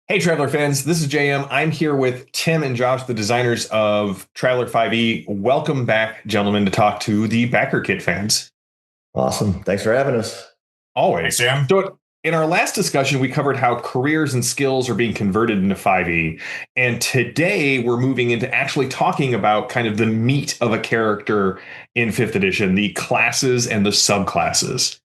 Hey, Traveler fans, this is JM. I'm here with Tim and Josh, the designers of Traveler 5e. Welcome back, gentlemen, to talk to the Backer Kit fans. Awesome. Thanks for having us. Always. Thanks, Jam. So, in our last discussion, we covered how careers and skills are being converted into 5e. And today we're moving into actually talking about kind of the meat of a character in 5th edition, the classes and the subclasses.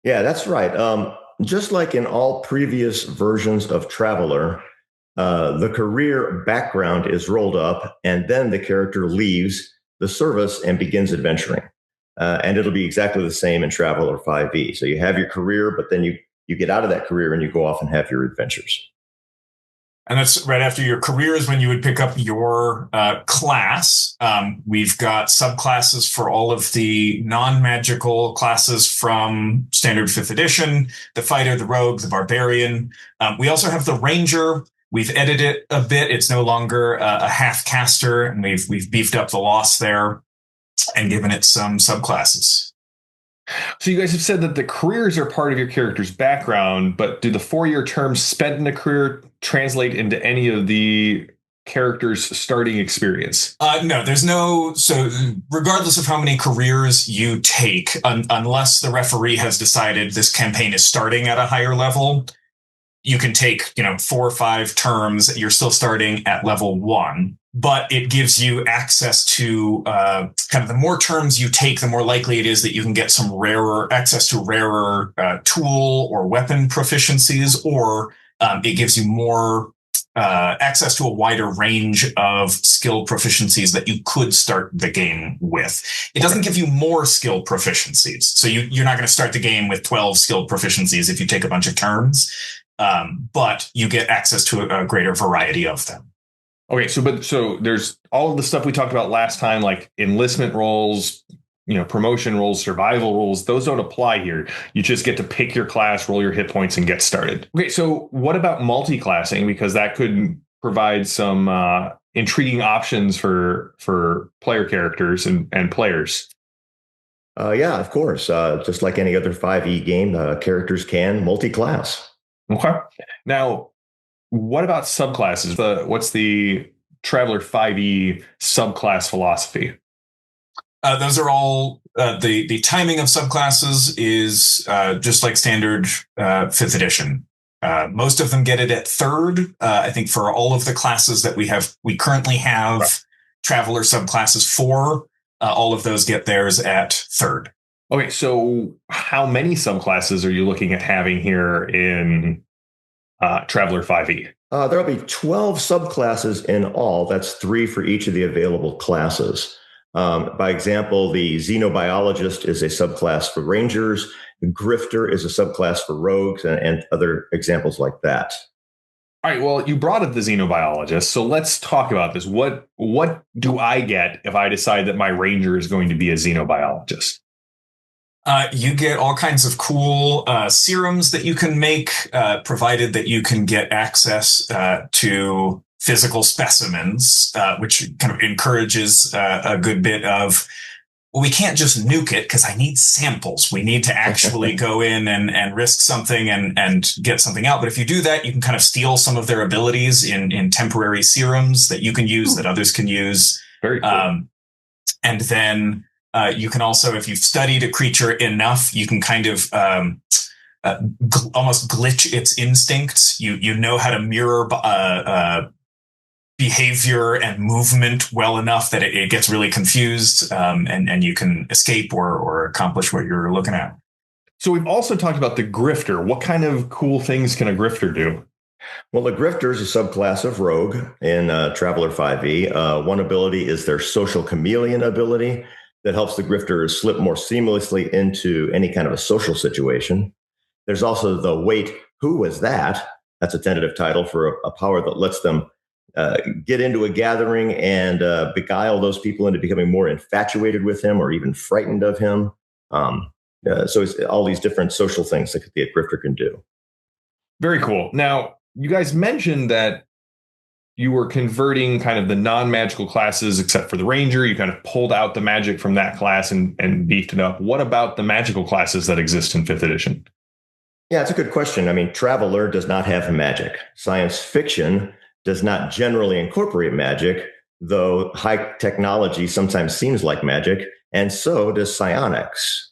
Yeah, that's right. Just like in all previous versions of Traveler, the career background is rolled up, and then the character leaves the service and begins adventuring. And it'll be exactly the same in Traveler 5e. So you have your career, but then you get out of that career and you go off and have your adventures. And that's right after your career is when you would pick up your class. We've got subclasses for all of the non-magical classes from standard 5th edition, the fighter, the rogue, the barbarian. We also have the ranger. We've edited it a bit. It's no longer a half caster, and we've beefed up the loss there and given it some subclasses. So you guys have said that the careers are part of your character's background, but do the 4-year terms spent in a career translate into any of the character's starting experience? No, there's no. So regardless of how many careers you take, unless the referee has decided this campaign is starting at a higher level, you can take, 4 or 5 terms. You're still starting at level 1. But it gives you access to kind of the more terms you take, the more likely it is that you can get some access to rarer tool or weapon proficiencies, or it gives you more access to a wider range of skill proficiencies that you could start the game with. It doesn't give you more skill proficiencies. So you're not going to start the game with 12 skill proficiencies if you take a bunch of terms, but you get access to a greater variety of them. Okay, so there's all of the stuff we talked about last time, like enlistment roles, promotion roles, survival roles. Those don't apply here. You just get to pick your class, roll your hit points, and get started. Okay, so what about multi-classing? Because that could provide some intriguing options for player characters and players. Yeah, of course. Just like any other 5e game, characters can multi-class. Okay. Now, what about subclasses? What's the Traveler 5e subclass philosophy? Those are all the timing of subclasses is just like standard 5th edition. Most of them get it at 3rd. I think for all of the classes that we currently have right. Traveler subclasses for, all of those get theirs at 3rd. Okay, so how many subclasses are you looking at having here in Traveler 5e? There'll be 12 subclasses in all. That's 3 for each of the available classes. By example, the xenobiologist is a subclass for rangers. The grifter is a subclass for rogues, and other examples like that. All right. Well, you brought up the xenobiologist, so let's talk about this. What do I get if I decide that my ranger is going to be a xenobiologist? You get all kinds of cool serums that you can make, provided that you can get access to physical specimens, which kind of encourages a good bit of, well, we can't just nuke it because I need samples. We need to actually go in and risk something and get something out. But if you do that, you can kind of steal some of their abilities in temporary serums that you can use, that others can use. Very cool. And then you can also, if you've studied a creature enough, you can kind of almost glitch its instincts. You know how to mirror behavior and movement well enough that it gets really confused, and you can escape or accomplish what you're looking at. So we've also talked about the grifter. What kind of cool things can a grifter do? Well, the grifter is a subclass of rogue in Traveler 5e. One ability is their social chameleon ability that helps the grifter slip more seamlessly into any kind of a social situation. There's also the wait, who was that? That's a tentative title for a power that lets them get into a gathering and beguile those people into becoming more infatuated with him or even frightened of him. So it's all these different social things that the grifter can do. Very cool. Now, you guys mentioned that you were converting kind of the non-magical classes, except for the ranger. You kind of pulled out the magic from that class and beefed it up. What about the magical classes that exist in 5th edition? Yeah, it's a good question. I mean, Traveler does not have magic. Science fiction does not generally incorporate magic, though high technology sometimes seems like magic, and so does psionics.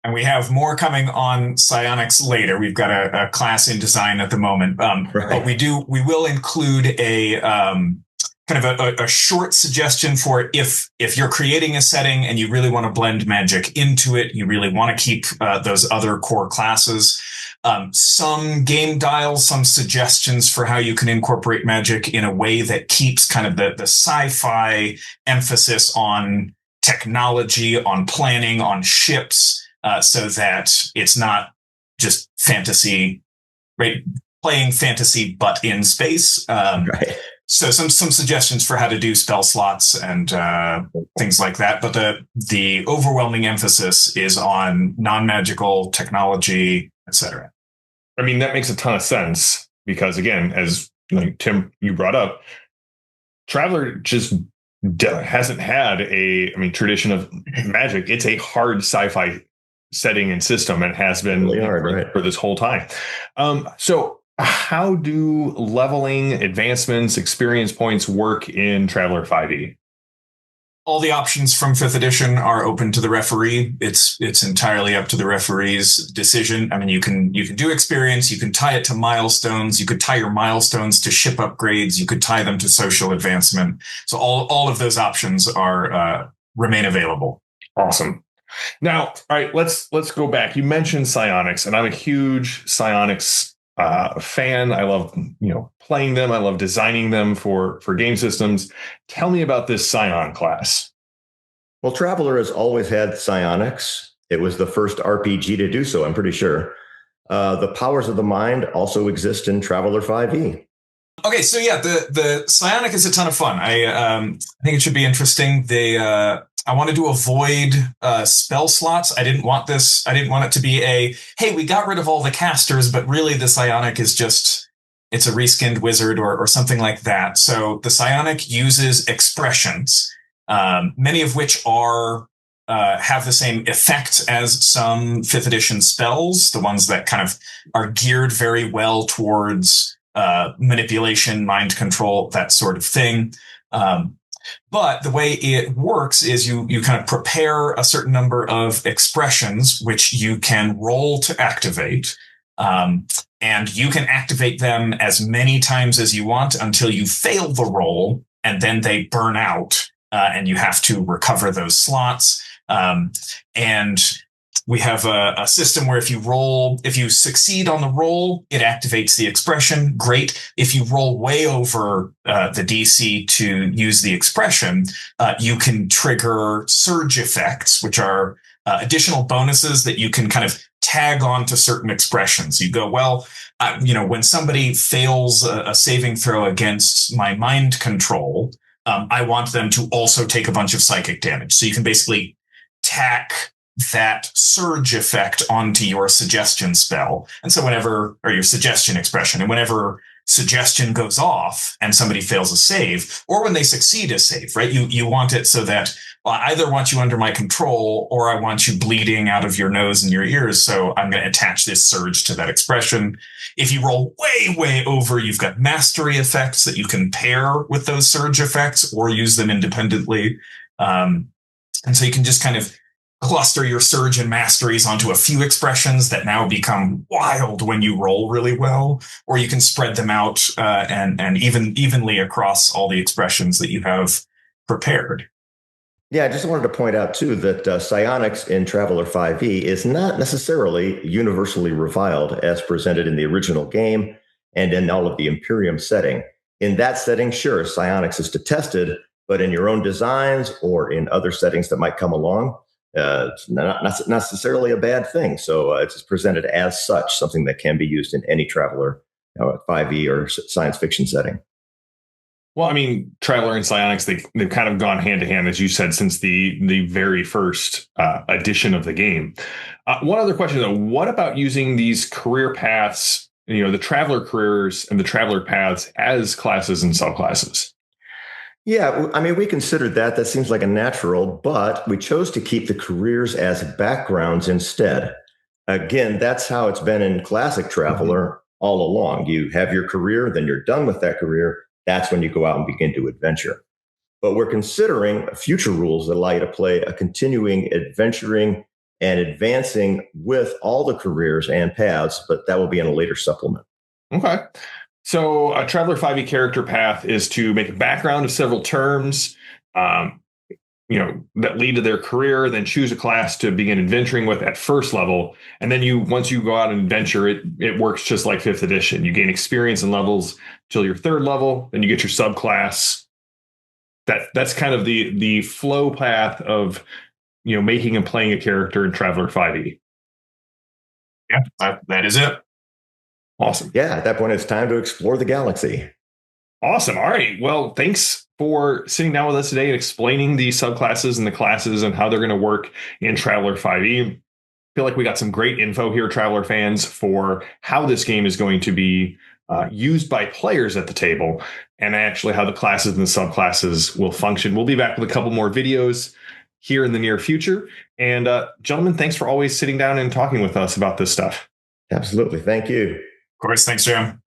And we have more coming on psionics later. We've got a class in design at the moment, but Right. we will include a kind of a short suggestion for if you're creating a setting and you really want to blend magic into it, you really want to keep those other core classes. Some game dials, some suggestions for how you can incorporate magic in a way that keeps kind of the sci-fi emphasis on technology, on planning, on ships, so that it's not just fantasy, right? Playing fantasy, but in space. Right. So some suggestions for how to do spell slots and things like that. But the overwhelming emphasis is on non-magical technology, etc. I mean, that makes a ton of sense because, again, as like Tim, you brought up, Traveler just hasn't had tradition of magic. It's a hard sci-fi setting and system and has been Really hard, right? for this whole time. So how do leveling, advancements, experience points work in Traveler 5e? All the options from 5th edition are open to the referee. It's entirely up to the referee's decision. I mean, you can do experience, you can tie it to milestones, you could tie your milestones to ship upgrades, you could tie them to social advancement. So all of those options are remain available. Awesome. Now, all right, let's go back. You mentioned psionics, and I'm a huge psionics fan. I love playing them. I love designing them for game systems. Tell me about this psion class. Well, Traveler has always had psionics. It was the first RPG to do so, I'm pretty sure. The powers of the mind also exist in Traveler 5e. Okay, so yeah, the psionic is a ton of fun. I think it should be interesting. I wanted to avoid spell slots. I didn't want it to be hey, we got rid of all the casters, but really the psionic is just, it's a reskinned wizard or something like that. So the psionic uses expressions, many of which are have the same effect as some 5th edition spells, the ones that kind of are geared very well towards manipulation, mind control, that sort of thing. But the way it works is you kind of prepare a certain number of expressions, which you can roll to activate. And you can activate them as many times as you want until you fail the roll, and then they burn out, and you have to recover those slots. And we have a system where if you succeed on the roll, it activates the expression. Great. If you roll way over the DC to use the expression, you can trigger surge effects, which are additional bonuses that you can kind of tag on to certain expressions. You go, well, when somebody fails a saving throw against my mind control, I want them to also take a bunch of psychic damage. So you can basically tack that surge effect onto your suggestion spell. And so or your suggestion expression, and whenever suggestion goes off and somebody fails a save, or when they succeed a save, right? You want it so that, well, I either want you under my control or I want you bleeding out of your nose and your ears. So I'm going to attach this surge to that expression. If you roll way, way over, you've got mastery effects that you can pair with those surge effects or use them independently. And so you can just kind of cluster your surge and masteries onto a few expressions that now become wild when you roll really well, or you can spread them out and evenly across all the expressions that you have prepared. Yeah, I just wanted to point out, too, that psionics in Traveler 5e is not necessarily universally reviled as presented in the original game and in all of the Imperium setting. In that setting, sure, psionics is detested, but in your own designs or in other settings that might come along, it's not necessarily a bad thing. So it's presented as such, something that can be used in any Traveler 5e or science fiction setting. Well, I mean, Traveler and psionics, they've kind of gone hand to hand, as you said, since the very first edition of the game. One other question, though, what about using these career paths, the Traveler careers and the Traveler paths as classes and subclasses? Yeah, I mean, we considered that. That seems like a natural, but we chose to keep the careers as backgrounds instead. Again, that's how it's been in Classic Traveler all along. You have your career, then you're done with that career. That's when you go out and begin to adventure. But we're considering future rules that allow you to play a continuing adventuring and advancing with all the careers and paths, but that will be in a later supplement. Okay. So a Traveler 5e character path is to make a background of several terms, that lead to their career, then choose a class to begin adventuring with at first level. And then once you go out and adventure, it works just like 5th edition. You gain experience and levels till your 3rd level, then you get your subclass. That's kind of the flow path of making and playing a character in Traveler 5e. Yeah, that is it. Awesome. Yeah, at that point, it's time to explore the galaxy. Awesome. All right. Well, thanks for sitting down with us today and explaining the subclasses and the classes and how they're going to work in Traveler 5e. I feel like we got some great info here, Traveler fans, for how this game is going to be used by players at the table, and actually how the classes and the subclasses will function. We'll be back with a couple more videos here in the near future. And gentlemen, thanks for always sitting down and talking with us about this stuff. Absolutely. Thank you. Of course. Thanks, Jim.